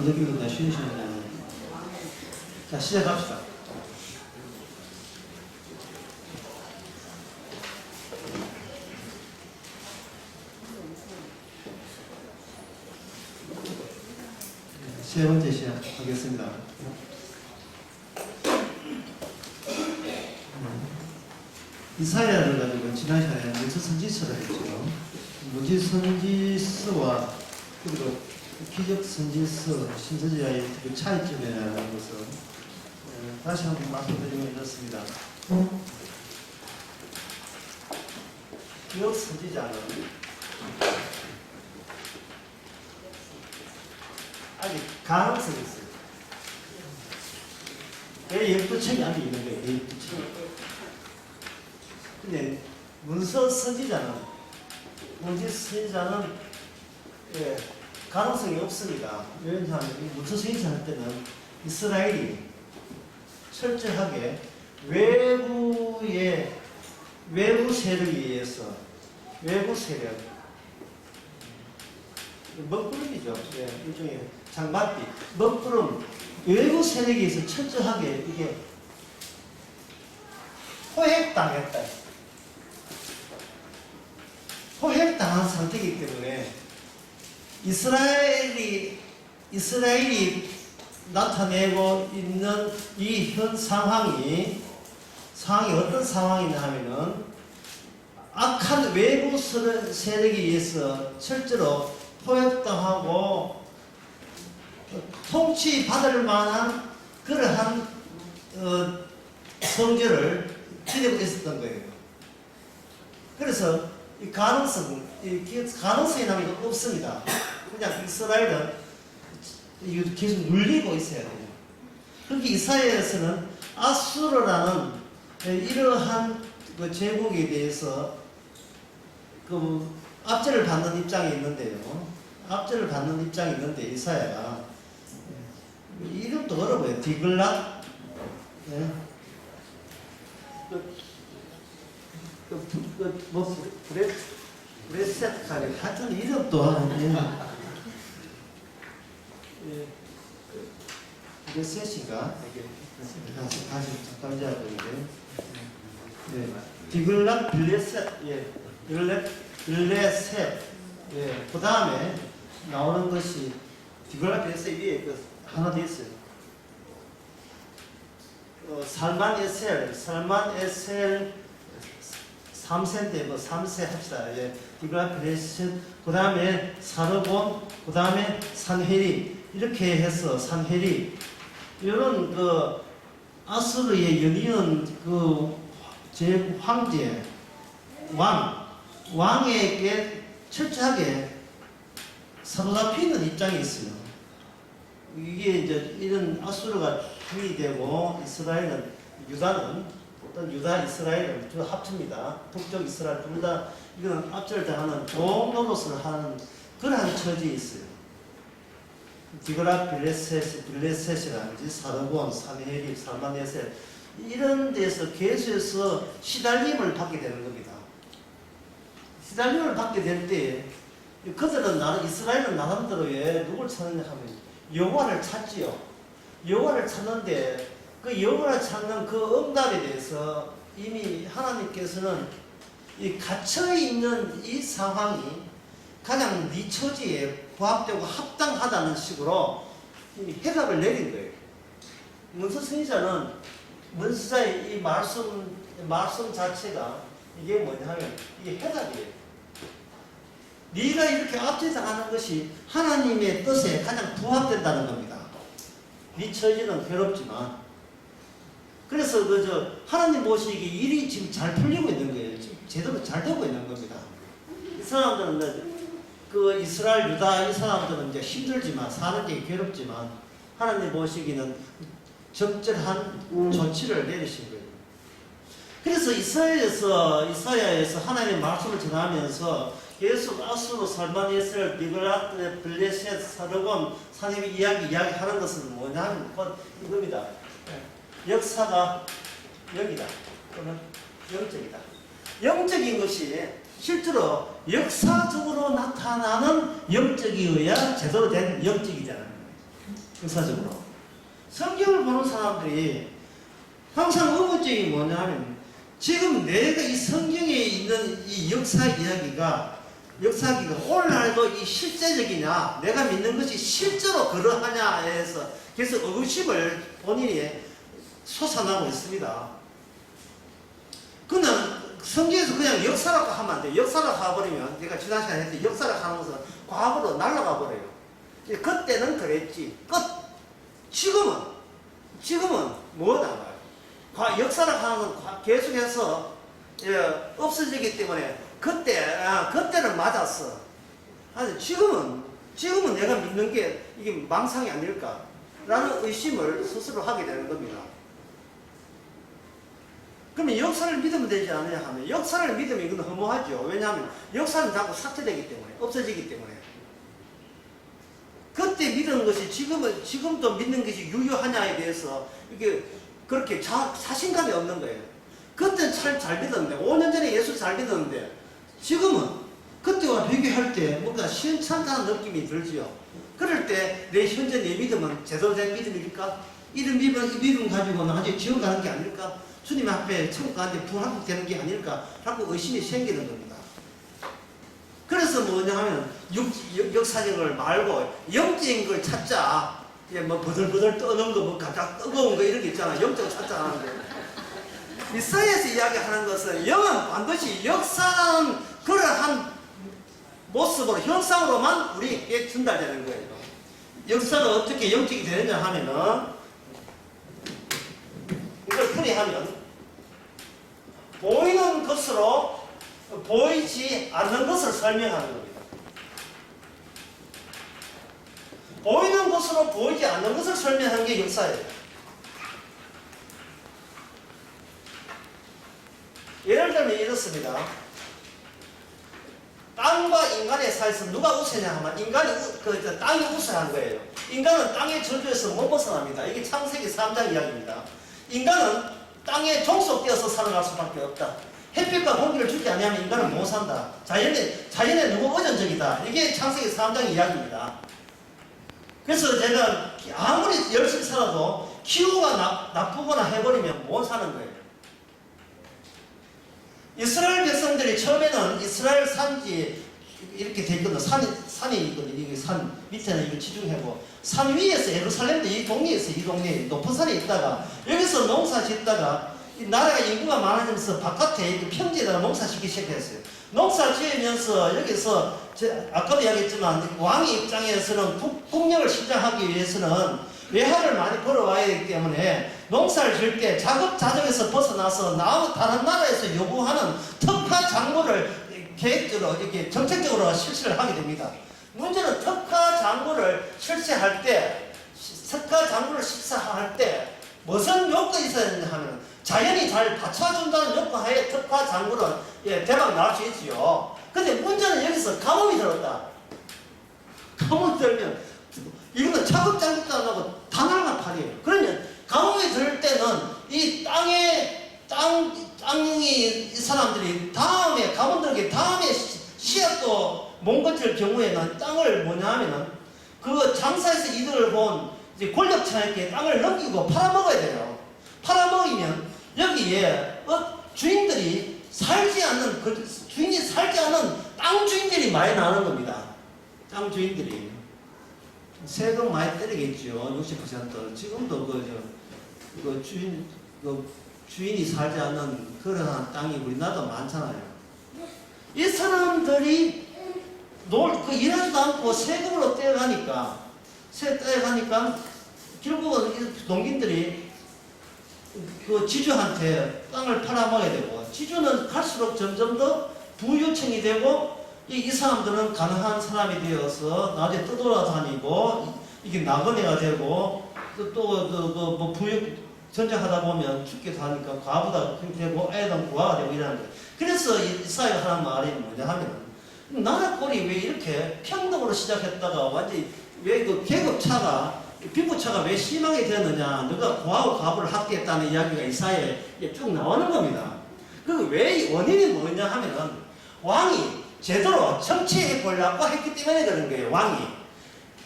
느끼거든요. 쉬는 시간에. 자, 시작합시다. 세 번째 시작하겠습니다. 이사야를 가지고 지난 시간에 문지선지서를 했죠. 문지선지서와 그리고 기적선지서, 신서지와의 그 차이점이라는 것을 다시 한번 말씀드리면 이렇습니다. 기적선지자는 아직 가능성이 있어요. 예부처이 안에 있는 거예요. 예부처이. 근데 문서 선지자는 가능성이 없습니다. 왜냐하면 문서 선지자 할 때는 이스라엘이 철저하게 외부 세력에 의해서 외부 세력 먹구름이죠. 일종의 장맛비 먹구름 외부 세력에 의해서 철저하게 이게 포획당했다. 포획당한 상태이기 때문에 이스라엘이 나타내고 있는 이 현 상황이 어떤 상황이냐 하면은 악한 외부 세력에 의해서 철저로 포획당하고 통치받을 만한 그러한 성질을 지니고 있었던 거예요. 그래서 이 가능성이라는 건 없습니다. 그냥 이스라엘은 계속 눌리고 있어야 돼요. 그렇게 이사야에서는 아수르라는 이러한 제국에 대해서 압제를 받는 입장이 있는데요. 압제를 받는 입장이 있는데 이사야가 이름도 어려워요. 디글랏 브레셋카리 하여튼 이름도 브레셋인가? 다시 잠깐 잡아보는데 디글랏 빌레셋 빌레셋 그 다음에 나오는 것이 디글랏 빌레셋 위에 하나 더 있어요. 살만 에셀 3세인데 3세 합시다. 디글랏 빌레셋 그 다음에 사르본 그 다음에 산헤립 이렇게 해서 산헤립 이런 아수르의 연이은 제 황제 왕에게 철저하게 사로잡히는 입장이 있어요. 이게 이제 이런 아수르가 주의되고 유다는 어떤 유다 이스라엘을 두 합칩니다. 북쪽 이스라엘 둘 다 이거는 압절당하는 종노릇을 하는 그러한 처지에 있어요. 디글랏 빌레셋이라든지 사르본, 산헤립, 살만에셀 이런 데서 계속해서 시달림을 받게 되는 겁니다. 시달림을 받게 될 때 그들은 이스라엘은 나름대로 왜 누굴 찾느냐 하면 여호와를 찾지요. 여호와를 찾는데 그 여호와를 찾는 그 응답에 대해서 이미 하나님께서는 이 갇혀있는 이 상황이 가장 네 처지에 부합되고 합당하다는 식으로 이미 해답을 내린 거예요. 문서 선지자는 문서자의 이 말씀 자체가 이게 뭐냐 하면 이게 해답이에요. 네가 이렇게 압제당하는 것이 하나님의 뜻에 가장 부합된다는 겁니다. 네 처지는 괴롭지만 그래서 하나님 모시기 일이 지금 잘 풀리고 있는 거예요. 지금 제대로 잘 되고 있는 겁니다. 이 사람들은 이스라엘 유다 이 사람들은 이제 힘들지만 사는 게 괴롭지만 하나님 모시기는 적절한 조치를 내리신 거예요. 그래서 이사야에서 하나님의 말씀을 전하면서 계속 아수르, 살만에셀, 디글랏, 빌레셋, 사르본, 산헤립 이야기하는 것은 뭐냐면 이겁니다. 역사가 영이다. 또는 영적이다. 영적인 것이 실제로 역사적으로 나타나는 영적이어야 제대로 된 영적이잖아요. 역사적으로. 성경을 보는 사람들이 항상 의문점이 뭐냐 하면 지금 내가 이 성경에 있는 이 역사 이야기가 오늘날도 이 실제적이냐, 내가 믿는 것이 실제로 그러하냐에 해서 계속 의구심을 본인이 솟아나고 있습니다. 그는 성경에서 그냥 역사라고 하면 안 돼요. 역사라고 해버리면, 제가 지난 시간에 했듯이 역사라고 하는 것은 과거로 날아가 버려요. 그때는 그랬지. 끝. 지금은 뭐 나와요? 역사라고 하는 건 계속해서 없어지기 때문에 그때는 맞았어. 아니, 지금은 내가 믿는 게 이게 망상이 아닐까라는 의심을 스스로 하게 되는 겁니다. 그러면 역사를 믿으면 되지 않느냐 하면, 역사를 믿으면 이건 허무하죠. 왜냐하면 역사는 자꾸 삭제되기 때문에, 없어지기 때문에. 그때 믿은 것이 지금도 믿는 것이 유효하냐에 대해서 이게 그렇게 자신감이 없는 거예요. 그때는 잘 믿었는데, 5년 전에 예수 잘 믿었는데, 지금은 그때와 비교할 때 뭔가 시원찮다는 느낌이 들지요. 그럴 때 내 현재 내 믿음은 제대로 된 믿음일까? 이런 믿음 가지고 나중에 지원 가는 게 아닐까? 주님 앞에 천국 가는데 부합국 되는 게 아닐까? 라고 의심이 생기는 겁니다. 그래서 뭐냐 하면 역사적을 말고 영적인 걸 찾자. 뭐 버들버들 떠는 거, 뭐 가장 뜨거운 거 이런 게 있잖아. 영적을 찾자 하는데. 이사야에서 이야기하는 것은 영은 반드시 역사라는 그러한 모습으로, 형상으로만 우리에게 전달되는 거예요. 역사가 어떻게 영적이 되느냐 하면은, 이걸 풀이하면, 보이는 것으로 보이지 않는 것을 설명하는 겁니다. 보이는 것으로 보이지 않는 것을 설명하는 게 역사예요. 예를 들면 이렇습니다. 땅과 인간의 사이에서 누가 우세냐 하면 땅이 우세한 거예요. 인간은 땅의 저주에서 못 벗어납니다. 이게 창세기 3장 이야기입니다. 인간은 땅에 종속되어서 살아갈 수밖에 없다. 햇빛과 공기를 주지 않으면 인간은 못 산다. 자연의 누구 의존적이다. 이게 창세기 3장 이야기입니다. 그래서 제가 아무리 열심히 살아도 기후가 나쁘거나 해버리면 못 사는 거예요. 이스라엘 백성들이 처음에는 이스라엘 산지 이렇게 돼 있거든. 산이 있거든. 이게 산 밑에는 이거 지중해고, 산 위에서 예루살렘도 이 동네에서 이 동네 높은 산에 있다가 여기서 농사 짓다가 나라가 인구가 많아지면서 바깥에 평지에다가 농사 짓기 시작했어요. 농사 지으면서 여기서 아까도 이야기했지만 왕의 입장에서는 국력을 신장하기 위해서는 외화를 많이 벌어와야 되기 때문에 농사를 지을 때 자급자족에서 벗어나서 다른 나라에서 요구하는 특화 작물을 계획적으로 이렇게 정책적으로 실시를 하게 됩니다. 문제는 특화 작물을 실시할 때, 무슨 요건이 있어야 되냐 하면, 자연이 잘 받쳐준다는 요건 하에 특화 작물은 대박 나올 수 있지요. 근데 문제는 여기서 가뭄이 들었다. 가뭄이 들면 이거는 차급자급도 안 하고 단알만 팔이에요. 그러면 가뭄이 들 때는 이 땅이 이 사람들이 다음에 가뭄 들기 다음에 씨앗도 몽거칠 경우에는 땅을 뭐냐 하면은 그 장사에서 이득을 본 이제 권력자에게 땅을 넘기고 팔아먹어야 돼요. 팔아먹으면 여기에 주인이 살지 않는 땅 주인들이 많이 나는 겁니다. 땅 주인들이 세금 많이 때리겠죠. 60%. 지금도 주인이 살지 않는 그러한 땅이 우리나라도 많잖아요. 이 사람들이 일하지도 않고 세금으로 떼어가니까 결국은 농민들이 그 지주한테 땅을 팔아먹어야 되고, 지주는 갈수록 점점 더 부유층이 되고, 이 사람들은 가난한 사람이 되어서 나중에 떠돌아다니고, 이게 나그네가 되고, 뭐 부유 전쟁하다 보면 죽기도 하니까 과부가 되고, 애는 부하가 되고 이러는 거예요. 그래서 이사야가 하는 말이 뭐냐 하면, 나라 꼴이 왜 이렇게 평등으로 시작했다가 완전히 왜 그 계급차가, 빈부차가 왜 심하게 되느냐, 누가 고하고 과부를 학대했다는 이야기가 이사야에 쭉 나오는 겁니다. 그 왜 원인이 뭐냐 하면은, 왕이 제대로 정치해 보려고 했기 때문에 그런 거예요. 왕이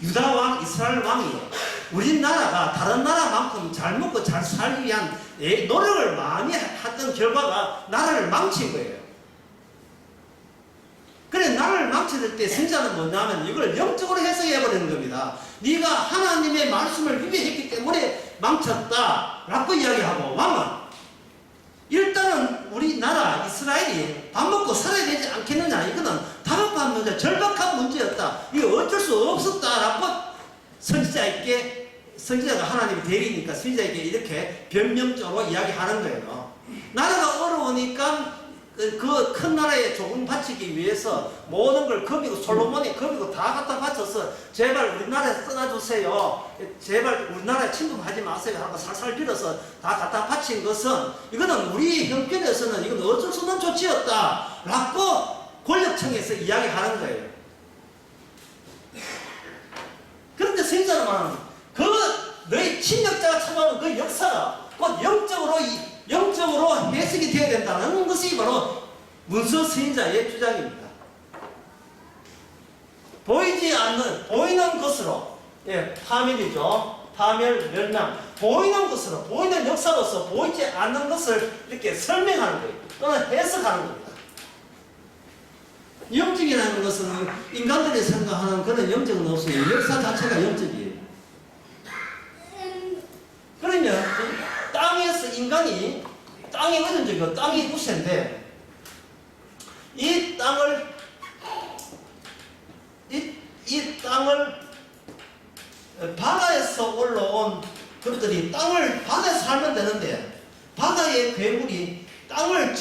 유다 왕, 이스라엘 왕이 우리나라가 다른 나라만큼 잘 먹고 잘 살기 위한 노력을 많이 했던 결과가 나라를 망친 거예요. 그래, 나라를 망칠 때 승자는 뭐냐면 이걸 영적으로 해석해 버리는 겁니다. 네가 하나님의 말씀을 위배했기 때문에 망쳤다 라고 이야기하고, 왕은 일단은 우리나라 이스라엘이 밥 먹고 살아야 되지 않겠느냐, 이거는 다급한 문제, 절박한 문제였다, 이거 어쩔 수 없었다라고 선지자가 하나님의 대리니까 선지자에게 이렇게 변명적으로 이야기하는 거예요. 나라가 어려우니까 그 큰 나라에 조금 바치기 위해서 모든 걸 겁이고, 솔로몬이 겁이고 다 갖다 바쳐서 제발 우리나라에 떠나주세요, 제발 우리나라에 침범하지 마세요 하고 살살 빌어서 다 갖다 바친 것은, 이거는 우리 형편에서는 이건 어쩔 수 없는 조치였다 라고 권력청에서 이야기하는 거예요. 그런데 선지자는 말하는, 너희 침략자가 찾아오는 그 역사가 곧 영적으로 해석이 되어야 된다는 것이 바로 문서 선지자의 주장입니다. 보이는 것으로, 파멸이죠. 파멸, 멸망. 보이는 것으로, 보이는 역사로서 보이지 않는 것을 이렇게 설명하는 거예요. 또는 해석하는 겁니다. 영적이라는 것은 인간들이 생각하는 그런 영적은 없어요. 역사 자체가 영적이에요. 그러면 땅에서 인간이, 땅이 얻은 적이, 땅이 우세인데, 이 땅을 바다에서 올라온 것들이 바다에서 살면 되는데, 바다의 괴물이 땅을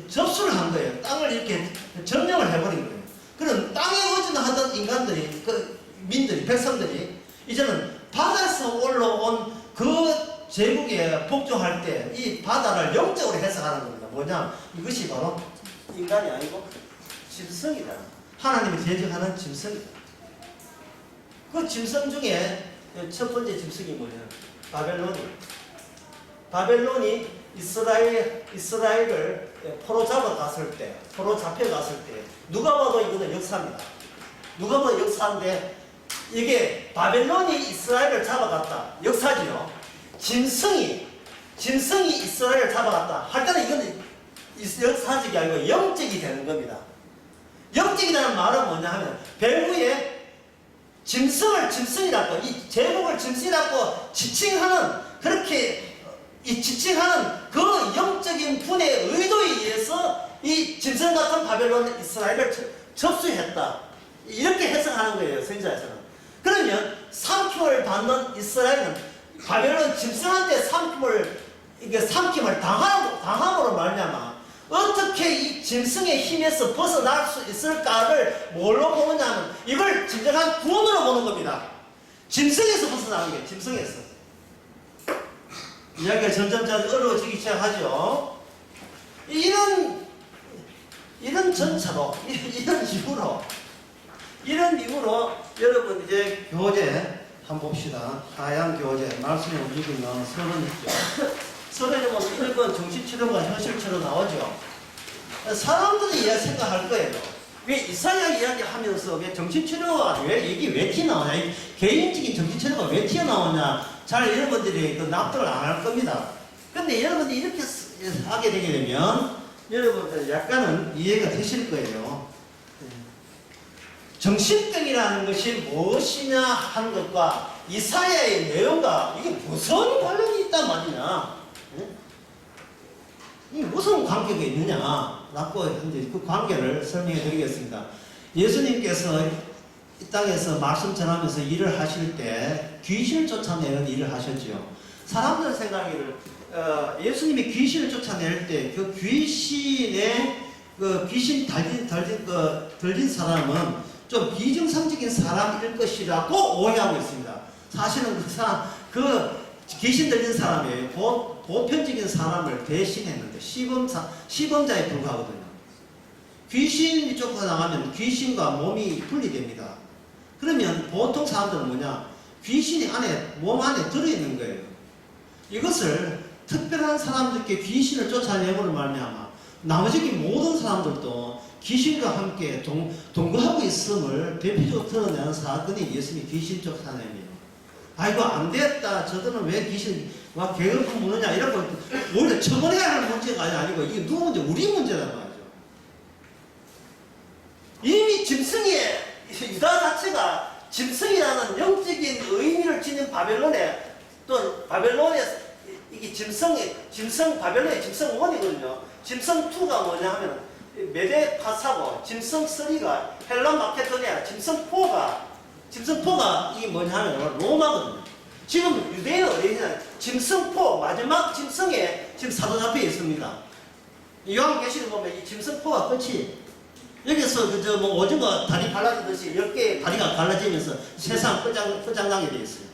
접수를 한 거예요. 땅을 이렇게 점령을 해버린 거예요. 그럼 땅에 의존하던 인간들이, 민들이, 백성들이, 이제는 바다에서 올라온 그 제국에 복종할 때 이 바다를 영적으로 해석하는 겁니다. 뭐냐? 이것이 바로 인간이 아니고 짐승이다. 하나님이 제정하는 짐승이다. 그 짐승 중에 첫 번째 짐승이 뭐냐? 바벨론이 이스라엘을 포로 잡혀갔을 때, 누가 봐도 이거는 역사입니다. 누가 봐도 역사인데, 이게 바벨론이 이스라엘을 잡아갔다, 역사지요. 짐승이 이스라엘을 잡아갔다 할 때는 이건 역사적이 아니고 영적이 되는 겁니다. 영적이라는 말은 뭐냐 하면, 배후에 짐승을 짐승이라고, 이 제국을 짐승이라고 지칭하는, 그렇게 지칭하는 그 영적인 분의 의도에 의해서 이 짐승 같은 바벨론 이스라엘을 접수했다, 이렇게 해석하는 거예요, 선지자에서는. 그러면 삼킴을 받는 이스라엘은 바벨론 짐승한테 삼킴을 당함으로 말미암아 어떻게 이 짐승의 힘에서 벗어날 수 있을까를 뭘로 보느냐면, 이걸 진정한 구원으로 보는 겁니다. 짐승에서 벗어나는 거예요. 짐승에서. 이야기가 점점 어려워지기 시작하죠. 이런 전차로, 이런 이유로 여러분 이제 교재 한번 봅시다. 하얀 교재, 말씀에 움직이는 서론 있죠. 서론에 보면 1번 정신치료가 현실처럼 나오죠. 사람들이 생각할 거예요. 왜 이사야 이야기하면서 왜 정신치료가 이게 왜 튀어나오냐, 개인적인 정신치료가 왜 튀어나오냐, 잘 여러분들이 납득을 안 할 겁니다. 근데 여러분들이 이렇게 하게 되게 되면 여러분들 약간은 이해가 되실 거예요. 정신병이라는 것이 무엇이냐 하는 것과 이사야의 내용과 이게 무슨 관련이 있단 말이냐, 이게 무슨 관계가 있느냐라고 이제 그 관계를 설명해 드리겠습니다. 예수님께서 이 땅에서 말씀 전하면서 일을 하실 때 귀신을 쫓아내는 일을 하셨지요. 사람들 생각하기를 예수님이 귀신을 쫓아낼 때 그 귀신 들린 사람은 좀 비정상적인 사람일 것이라고 오해하고 있습니다. 사실은 그 귀신 들린 사람이 보편적인 사람을 대신했는데 시범자에 불과하거든요. 귀신이 쫓아나가면 귀신과 몸이 분리됩니다. 그러면 보통 사람들은 뭐냐? 귀신이 몸 안에 들어있는 거예요. 이것을 특별한 사람들께 귀신을 쫓아내므로 말미암아 나머지 모든 사람들도 귀신과 함께 동거하고 있음을 대표적으로 드러내는 사건이 예수님이 귀신 쫓아내며, 아이고 안 됐다. 저들은 왜 귀신 와 개그품 무느냐 이런 거 원래 처벌해야 할 문제가 아니고 이게 누구 문제? 우리 문제란 말이죠. 이미 짐승의 유다 자체가 짐승이라는 영적인 의미를 지닌 바벨론에 또 바벨론에 이게 짐승 바벨론의 짐승 1이거든요. 짐승 2가 뭐냐 하면 메데 파사고 짐승 3가 헬라 마케도니아 짐승 4가 이게 뭐냐 하면 로마거든요. 지금 유대인은 어디 있냐? 짐승 4 마지막 짐승에 지금 사도잡혀 있습니다. 요한계시록 보면 이 짐승 4가 끝이 여기서 그저 뭐 오징어 다리 갈라지듯이 10개의 다리가 갈라지면서 세상 끝장나게 되어 있어요.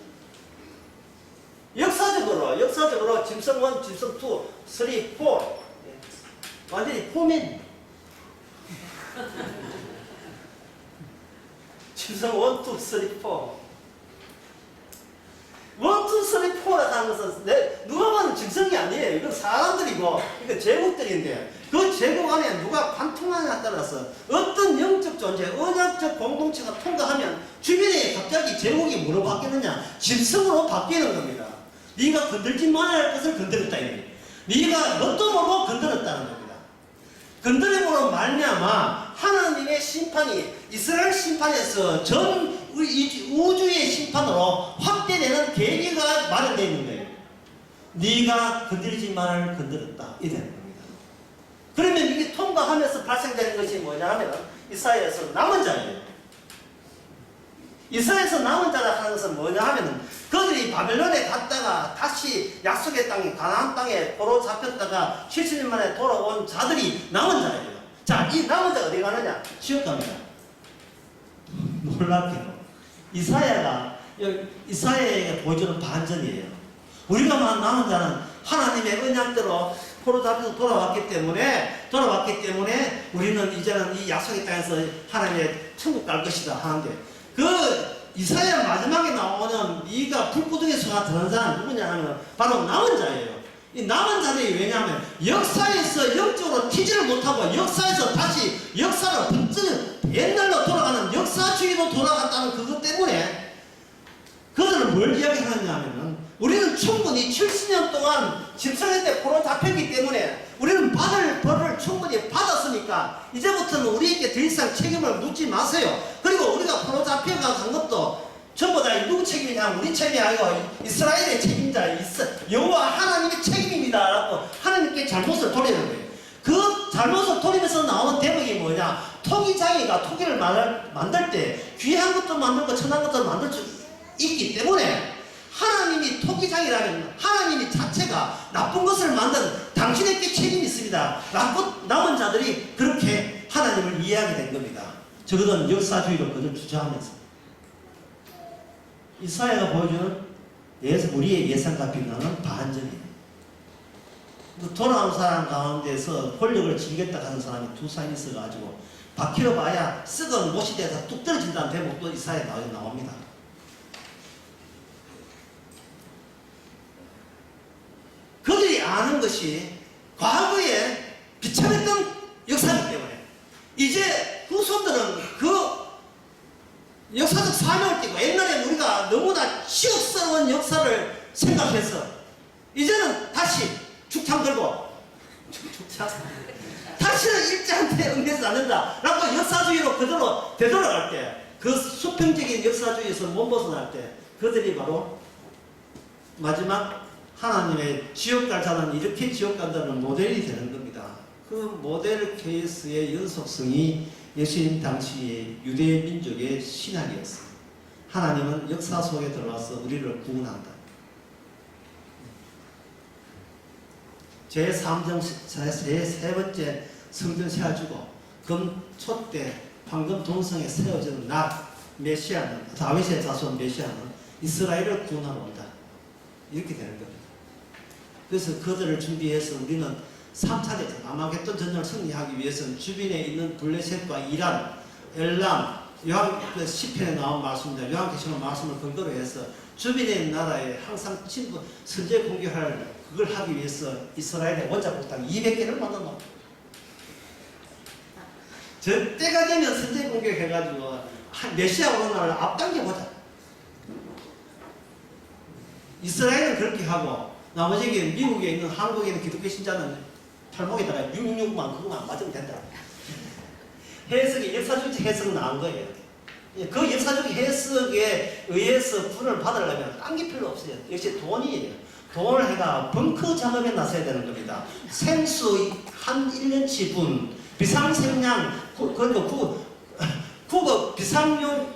역사적으로 짐승 1, 짐승 2, 3, 4 완전히 포맨 짐승 1, 2, 3, 4 1, 2, 3, 4라고 하는 것은 누가 봐도 짐승이 아니에요. 이건 사람들이고 이건 제국들인데 그 제국 안에 누가 관통하냐에 따라서 어떤 영적 존재, 언약적 공동체가 통과하면 주변에 갑자기 제국이 뭐로 바뀌느냐? 짐승으로 바뀌는 겁니다. 네가 건들지 말아야 할 것을 건드렸다 이거예요. 네가 뭣도 모르고 건드렸다는 겁니다. 건드림으로 말미암아 하나님의 심판이 이스라엘 심판에서 전 우주의 심판으로 확대되는 계기가 마련되어 있는 거예요. 네가 건드리지 말아야 건드렸다 이렇게 되는 겁니다. 그러면 이게 통과하면서 발생되는 것이 뭐냐 하면 이사야에서 남은 자예요. 이스라엘에서 남은 자라 하는 것은 뭐냐 하면 그들이 바벨론에 갔다가 다시 약속의 땅 가나안 땅에 포로 잡혔다가 70년 만에 돌아온 자들이 남은 자예요. 자, 이 남은 자가 어디 가느냐? 지옥 갑니다. 놀랍게도 이사야가 보여주는 반전이에요. 우리가 남은 자는 하나님의 언약대로 포로 잡혀서 돌아왔기 때문에 우리는 이제는 이 약속의 땅에서 하나님의 천국 갈 것이다 하는데 그 이사야 마지막에 나오는 네가 불구덩이에서 드는 자는 누구냐 하면 바로 남은 자예요. 이 남은 자들이 왜냐하면 역사에서 영적으로 튀지를 못하고 역사에서 다시 역사를 옛날로 돌아가는 역사주의로 돌아갔다는 그것 때문에 그들은 뭘 이야기하느냐 하면은 우리는 충분히 70년 동안 짐승의 때 포로 잡혔기 때문에 우리는 받을 벌을 충분히 받았으니까 이제부터는 우리에게 더 이상 책임을 묻지 마세요. 그리고 우리가 포로 잡혀가 간 것도 전부 다 누구 책임이냐? 우리 책임이 아니고 이스라엘의 책임자 여호와 하나님의 책임입니다 라고 하나님께 잘못을 돌리는 거예요. 그 잘못을 돌리면서 나오는 대목이 뭐냐? 토기장이가 토기를 만들 때 귀한 것도 만들고 천한 것도 만들 수 있기 때문에 하나님이 토기장이라면 하나님이 자체가 나쁜 것을 만든 당신에게 책임이 있습니다. 남은 자들이 그렇게 하나님을 이해하게 된 겁니다. 적어도 역사주의로 그걸 주장하면서 이사야가 보여주는 우리의 예상과 비교하는 반전이에요. 돌아온 사람 가운데서 권력을 지키겠다 하는 사람이 두 사람이 있어가지고 박히러 봐야 썩은 못이 돼서 뚝 떨어진다는 대목도 이사야에 나옵니다. 그들이 아는 것이 과거에 비참했던 역사이기 때문에 이제 후손들은 그 역사적 사명을 띠고 옛날에 우리가 너무나 치욕스러운 역사를 생각해서 이제는 다시 죽창 들고 다시는 일제한테 응해서 안 된다 라고 역사주의로 그대로 되돌아갈 때 그 수평적인 역사주의에서 못 벗어날 때 그들이 바로 마지막 하나님의 지옥 갈 자는 이렇게 지옥 간다는 모델이 되는 겁니다. 그 모델 케이스의 연속성이 예수님 당시의 유대 민족의 신학이었어요. 하나님은 역사 속에 들어와서 우리를 구원한다. 제3정 제3 번째 성전 세워주고 금초 때 황금 동성에 세워지는 메시아는 다윗의 자손 메시아는 이스라엘을 구원하러 온다. 이렇게 되는 겁니다. 그래서 그들을 준비해서 우리는 3차 대전 아마겟돈 전쟁을 승리하기 위해서는 주변에 있는 블레셋과 이란, 엘람, 시편에 나온 말씀입니다. 요한계시록 말씀을 근거로 해서 주변에 있는 나라에 항상 선제 공격할 그걸 하기 위해서 이스라엘의 원자폭탄 200개를 만들어놓고 저 때가 되면 선제 공격해가지고 메시아 오는 날을 앞당겨보자. 이스라엘은 그렇게 하고 나머지 미국에 있는 한국에 있는 기독교 신자는 팔목에다가 666만 그거만 맞으면 된다. 해석이 역사주의 해석은 나은 거예요. 그 역사적 해석에 의해서 분을 받으려면 딴 게 필요 없어요. 역시 돈이에요. 돈을 해가 벙커 작업에 나서야 되는 겁니다. 생수 한 1년치 분, 비상생량, 그리고 구급, 비상용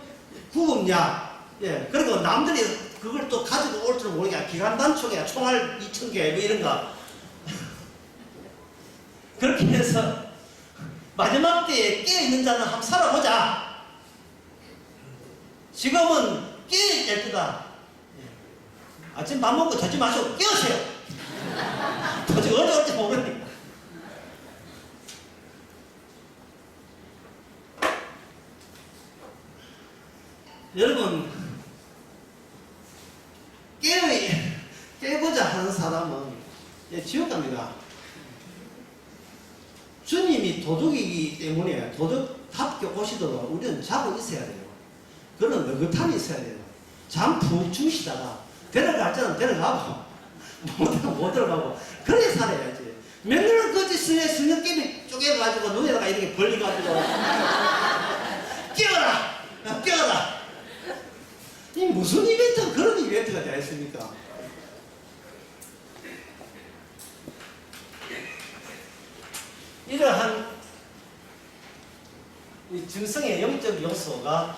구급약, 예, 그리고 남들이 그걸 또 가지고 올 줄 모르게 기관단총에 총알 2,000개 뭐 이런 거. 그렇게 해서 마지막 때에 깨어있는 자는 한번 살아보자. 지금은 깨어있을 때다. 아침 밥 먹고 자지 마시고 깨우세요. 도저히 언제 올지 모르니까. 여러분, 깨보자 하는 사람은 지옥 갑니다. 주님이 도둑이기 때문에 도둑답게 오시도록 우리는 자고 있어야 돼요. 그런 느긋함이 있어야 돼요. 잠 푹 주시다가 데려갈 때는 데려가고 못 들어가고 그래 살아야지. 맨날 그 스냅게임이 쪼개가지고 눈에다가 이렇게 벌리가지고 깨어라. 이 무슨 이벤트가 그런 이벤트가 되어 있습니까? 이러한 이 증성의 영적 요소가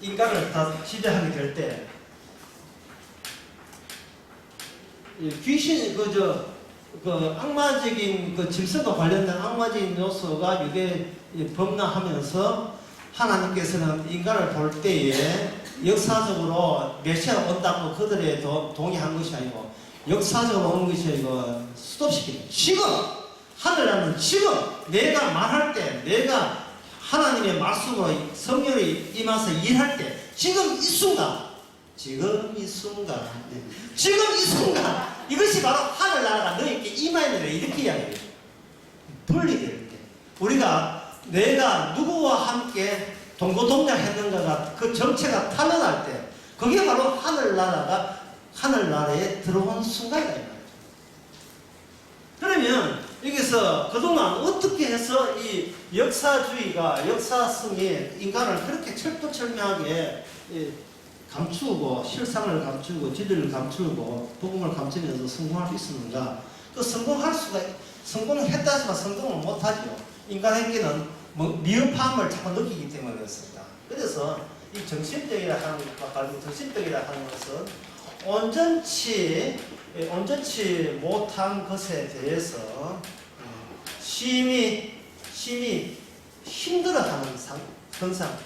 인간을 다 지배하게 될 때, 귀신, 악마적인 질서가 관련된 악마적인 요소가 이게 범람하면서 하나님께서는 인간을 볼 때에 역사적으로 메시아가 온다고 그들의 동의한 것이 아니고 역사적으로 오는 것이 아니고 스톱시키는 지금 하늘나라는 지금 내가 말할 때 내가 하나님의 말씀으로 성령을 임해서 일할 때 지금 이 순간 이것이 바로 하늘나라가 너희에게 임하였느라 이렇게 이야기해요. 분리될 때 우리가 내가 누구와 함께 동고동락했는가가 그 정체가 탄원할 때 그게 바로 하늘나라에 들어온 순간이다 이 말이죠. 그러면 여기서 그동안 어떻게 해서 이 역사주의가 역사성이 인간을 그렇게 철두철미하게 감추고 실상을 감추고 진리를 감추고 복음을 감추면서 성공할 수 있었는가? 그 성공했다 하지만 성공을 못하죠. 인간에게는 미흡함을 자꾸 느끼기 때문에 그렇습니다. 그래서 이 정신병이라 하는 것은 온전치 못한 것에 대해서 심히 힘들어하는 현상.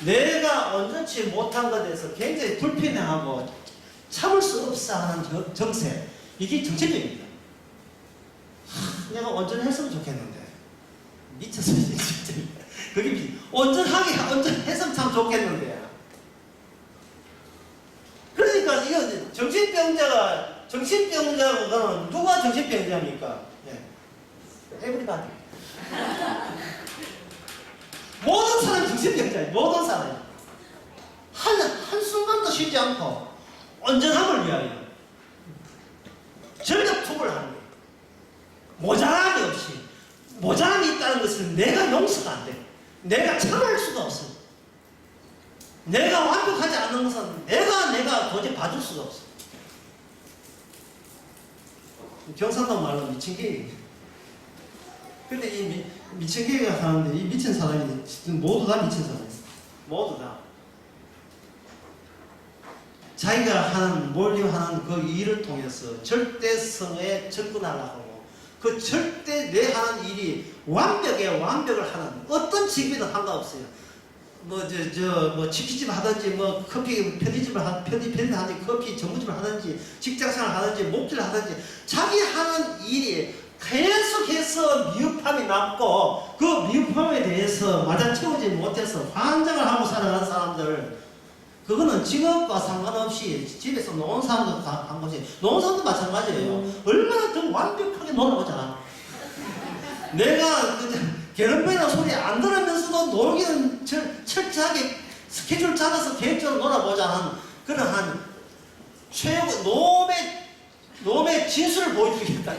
내가 온전치 못한 것에 대해서 굉장히 불편해하고 참을 수 없어 하는 정세. 이게 정체적입니다. 내가 온전했으면 좋겠는데. 미쳤어, 진짜. 그게 온전했으면 참 좋겠는데. 그러니까 이거 정신병자가 누가 정신병자입니까? 에브리바디. 모든 사람이 정신병자예요. 모든 사람이. 한순간도 쉬지 않고 온전함을 위하여 전력 투구를 하는 거예요. 모자람이 없이. 모자람이 있다는 것은 내가 용서가 안 돼. 내가 참을 수가 없어. 내가 완벽하지 않은 것은 내가 도저히 봐줄 수가 없어. 경상도 말로 미친 개입니다. 근데 이 미친 개가 사는데 이 미친 사람이 모두 다 미친 사람이에요. 모두 다. 자기가 몰리하는 그 일을 통해서 절대성에 접근하려고 하고 그 절대 내 하는 일이 완벽을 하는 어떤 직업이든 상관없어요. 치킨집 하든지, 커피 편의점을 하든지, 커피 전문점을 하든지, 직장생활을 하든지, 목줄을 하든지, 자기 하는 일이 계속해서 미흡함이 남고, 그 미흡함에 대해서 맞아 채우지 못해서 환장을 하고 살아가는 사람들, 그거는 직업과 상관없이 집에서 노는 사람도 한 것이, 노는 사람도 마찬가지예요. 얼마나 더 완벽하게 놀아보자. 내가 게으름뱅이라는 소리 안 들으면서도 놀기는 철저하게 스케줄 잡아서 계획적으로 놀아보자는 그러한 최고 놈의 진술을 보여주겠다.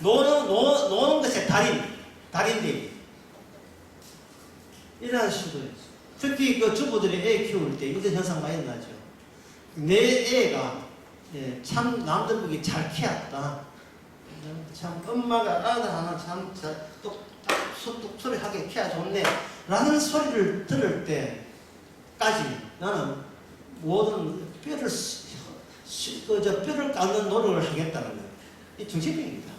노는 것의 달인되기. 이러한 식으로 특히 그 주부들이 애 키울 때 이런 현상 많이 나죠. 내 애가 참 남들 보기 잘 키웠다. 참 엄마가 아들 하나 참 똑소리하게 키워줬네 라는 소리를 들을 때까지 나는 모든 뼈를 깎는 노력을 하겠다는 거예요. 이 정신병입니다.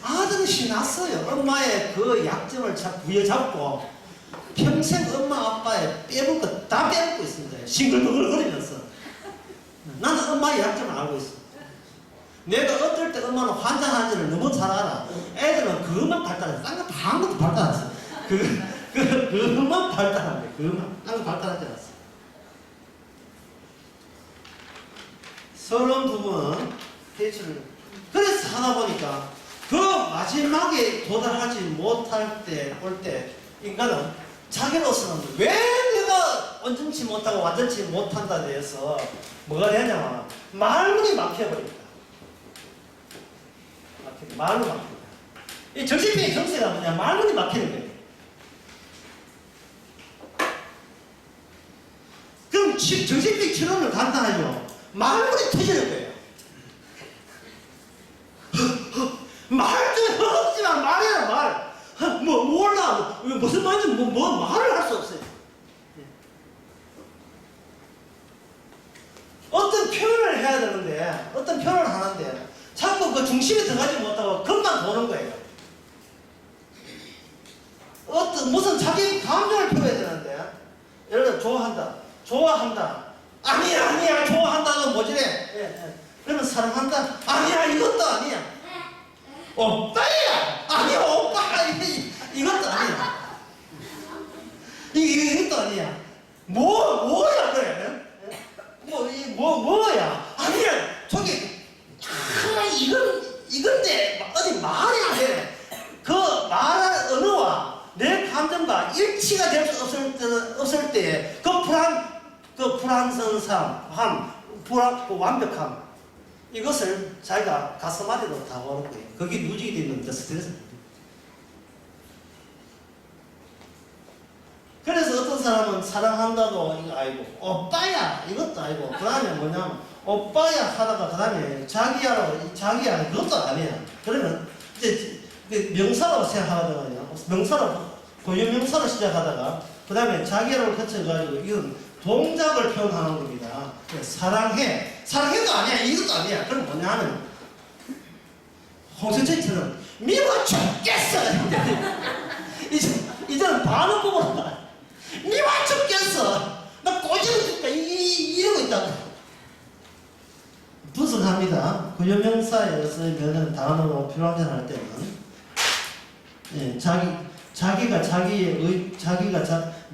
아들이 났어요. 엄마의 그 약점을 부여잡고 평생 엄마 아빠의 빼볼 거 다 빼먹고 있습니다. 싱글벙글거리면서. 나는 엄마의 약점을 알고 있어. 내가 어떨 때 엄마는 환장한지를 너무 잘 알아. 애들은 그것만 발달했어. 딴 거 다 아무것도 발달했어. 그것만 발달한 거야. 그것만. 딴 거 발달하지 않았어. 32번 페이지를. 그래서 하다 보니까 그 마지막에 도달하지 못할 때, 올 때, 인간은 자기로서는 왜 내가 온전치 못하고 완전치 못한다 대해서 뭐가 되냐면 말문이 막혀버립니다. 말로 막힙니다. 이 정신병의 정세가 뭐냐? 말문이 막히는 거예요. 그럼 정신병 치료는 간단하죠. 말문이 터지는 거예요. 말도 없지만 말이야 말. 몰라. 무슨 말인지 말을 할 수 없어요. 어떤 표현을 해야 되는데, 어떤 표현을 하는데, 자꾸 그 중심에 들어가지 못하고 그것만 도는 거예요. 무슨 자기 감정을 표현해야 되는데, 예를 들어, 좋아한다. 아니야, 좋아한다는 뭐지래? 그러면 사랑한다. 아니야, 이것도 아니야. 오빠야! 아니야, 오빠! 이것도 아니야. 이것도 아니야. 뭐야, 그래? 뭐야? 아니야, 저기, 이건데, 어디 말이 안 돼. 그 말할 언어와 내 감정과 일치가 될 수 없을 때, 그 불완전함, 그 완벽함, 이것을 자기가 가슴앓이로 다가오는 거예요. 그게 누적이 되는 스트레스입니다. 그래서 어떤 사람은 사랑한다도 이거 아니고, 오빠야! 이것도 아니고, 그 다음에 뭐냐면, 오빠야 하다가 그 다음에 자기야 그것도 아니야. 그러면 이제 명사로 생각하거든요. 고유명사로 시작하다가 그 다음에 자기야로 거쳐가지고 이건 동작을 표현하는 겁니다. 사랑해도 아니야. 이것도 아니야. 그럼 뭐냐 하면 홍선생처럼 미워 죽겠어. 이제는 반응 보고 미워 죽겠어. 나 꼬집어 줄까. 이러고 있다고. 분석합니다. 고유명사에 쓰이면 단어로 필요하할 때는 자기가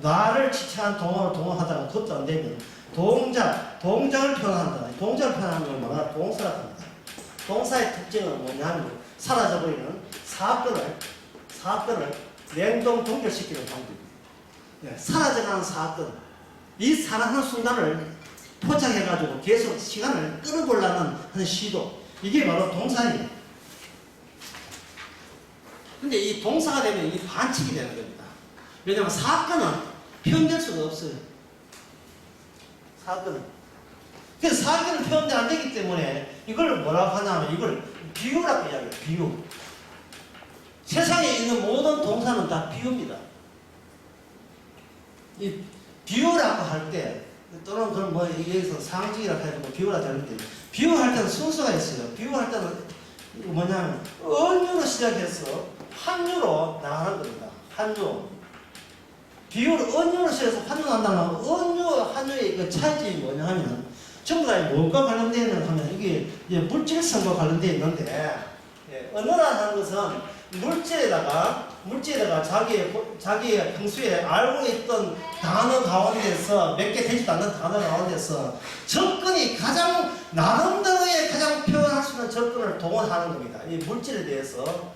나를 지칭한 동어를 동어하다가 그것도 안 되면 동작을 표현한다. 동작을 표현하는 걸 뭐라 동사라고 합니다. 동사의 특징은 뭐냐면 사라져버리는 사건을 냉동 동결시키는 방법입니다. 사라져가는 사건, 이 사라지는 순간을 포착해가지고 계속 시간을 끌어보려는 하는 시도, 이게 바로 동사예요. 근데 이 동사가 되면 이 반칙이 되는 겁니다. 왜냐하면 사건은 표현될 수가 없어요. 그래서 사건은 표현이 안 되기 때문에 이걸 뭐라고 하냐면 이걸 비유라고 이야기해요. 비유. 세상에 있는 모든 동사는 다 비유입니다. 이 비유라고 할 때 또는 그걸 여기서 상징이라고 해도 비유라 되는데, 비유할 때는 순서가 있어요. 비유할 때는 뭐냐면 은유로 시작해서 한유로 나가는 겁니다. 한유. 비유를 은유로 시작해서 한유 난다면 한유의 그 차이점이 뭐냐 하면 전부 다 뭐가 관련되어 있는 하면 이게 물질성과 관련되어 있는데, 언어라는 것은 물질에다가 자기의 평소에 알고 있던 단어 가운데서 몇 개 되지도 않는 단어 가운데서 접근이 나름대로의 가장 표현할 수 있는 접근을 동원하는 겁니다. 이 물질에 대해서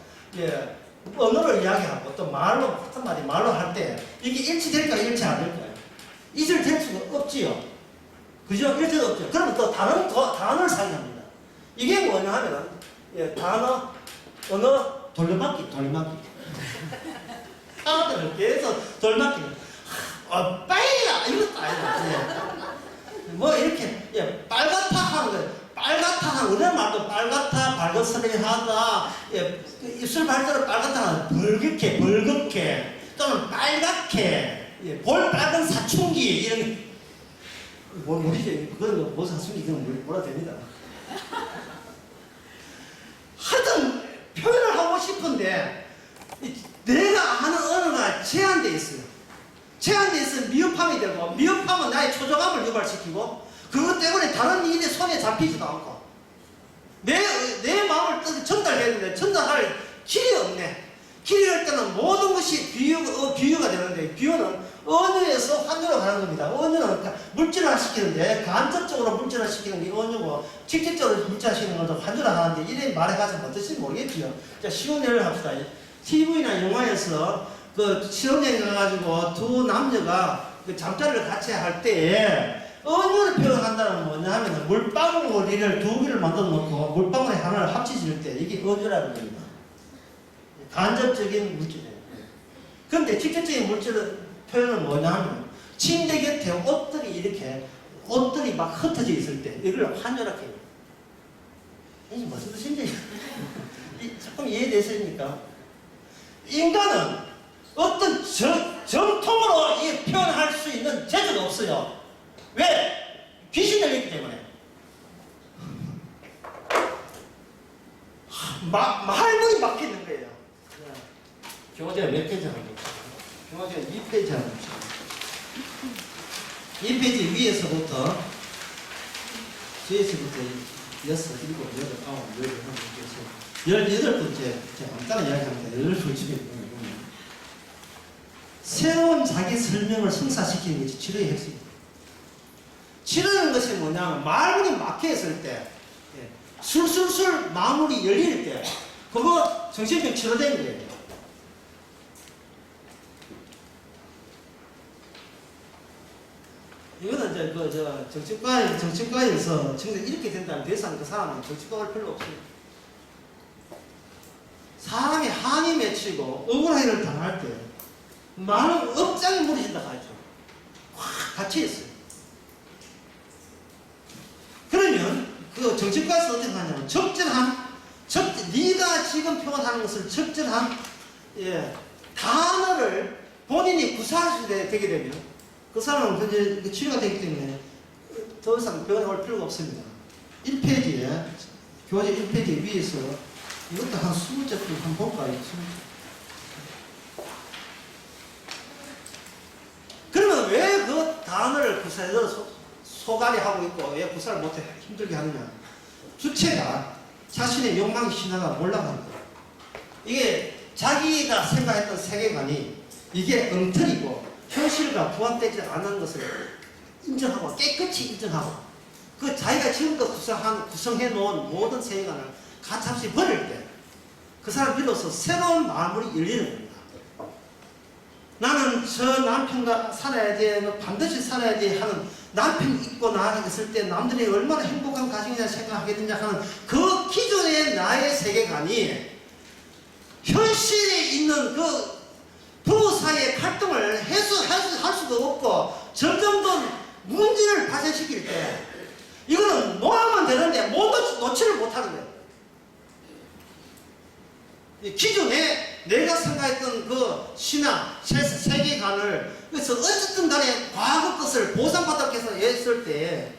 언어를 이야기하고 또 같은 말로 할 때 이게 일치될까 일치 안 될까요? 이절될 수가 없지요. 그죠? 이럴 때도 없죠. 그러면 또 단어를 사용합니다. 이게 뭐냐 하면, 예, 단어, 언어, 돌려막기. 단어들을 계속 돌려막기는, 빨리야! 이것도 아니고, 예. 뭐, 이렇게, 예, 빨갛다 하는 거예요. 빨갛다 하는, 우리나라 말도 빨갛다, 발긋스레하다, 예, 입술 발자를 빨갛다 하는, 벌겋게, 또는 빨갛게, 예, 볼 빨간 사춘기, 이런, 모르지. 그건 뭐 사춘기, 그건 뭐라 됩니다. 하여튼, 표현을 하고 싶은데, 내가 아는 언어가 제한되어 있어요. 제한되어 있으면 미흡함이 되고, 미흡함은 나의 초조감을 유발시키고, 그것 때문에 다른 일이 손에 잡히지도 않고, 내 마음을 전달해야 되는데, 전달할 길이 없네. 길이 할 때는 모든 것이 비유가 되는데, 비유는 언어에서 환율로 가는 겁니다. 언어는 물질화시키는데, 간접적으로 물질화시키는 게 언어고, 직접적으로 물질화시키는 것도 환율화하는데, 이런 말해가지고 어떨지 모르겠지요. 자, 쉬운 예를 합시다. TV나 영화에서 그 실험여행 가가지고 두 남녀가 그 잠자리를 같이 할 때에 언어를 표현한다는 건 뭐냐 하면 물방울을 두 개를 만들어 놓고 물방울에 하나를 합치질 때 이게 언어라는 겁니다. 간접적인 물질이에요. 그런데 직접적인 물질 표현은 뭐냐 하면 침대 곁에 옷들이 막 흩어져 있을 때 이걸 환절하게 해요. 이게 무슨 뜻인지 조금 이해되십니까? 인간은 어떤 정통으로 표현할 수 있는 재주가 없어요. 왜? 귀신을 있기 때문에. 말문이 막히는 거예요. 교재가 몇 페이지 하는 거죠? 교재가 2페이지 하는 거죠. 2페이지 위에서부터 6, 7, 8, 9, 18번째 간단한 이야기합니다. 18번째 보면 새로운 자기 설명을 성사시키는 것이 치료의 핵심입니다. 치료는 것이 뭐냐면 말문이 막혀있을 때 술술술 마음이 열릴 때 그거 정신병 치료된 거예요. 이거는 이제 정신과에서 이렇게 된다는 대상 그 사람은 정신과 갈 필요 없어요. 사람이 한이 맺히고 억울한 일을 당할 때 많은 억장이 무너진다 하죠. 확 갇혀있어요. 그러면 그 정신과에서 어떻게 하냐면 네가 지금 표현하는 것을 적절한 단어를 본인이 구사할 수 되게 되면 그 사람은 이제 치료가 되기 때문에 더 이상 병원에 올 필요가 없습니다. 1페이지에 교재 1페이지 위에서 이것도 한 20쪽 한번 볼까요? 그러면 왜 그 단어를 구사해서 소갈이 하고 있고 왜 구사를 못해 힘들게 하느냐? 주체가 자신의 욕망 신화가 올라가는 거예요. 이게 자기가 생각했던 세계관이 이게 엉터리고 현실과 부합되지 않는 것을 인정하고 깨끗이 인정하고 그 자기가 지금껏 구성해 놓은 모든 세계관을 가차없이 버릴 때 그 사람 비로소 새로운 마음이 열리는 겁니다. 나는 저 남편과 살아야 돼, 반드시 살아야 돼 하는 남편이 있고 나가 있을 때 남들이 얼마나 행복한 가정이냐 생각하게 되냐 하는 그 기존의 나의 세계관이 현실에 있는 그 부부 사이의 갈등을 할 수도 없고 점점 더 문제를 발생시킬 때 이거는 놓으면 되는데 놓지를 못하는 거예요. 기존에 내가 생각했던 그 신앙, 세계관을 그래서 어쨌든 간에 과거 것을 보상받았기 위해서 했을 때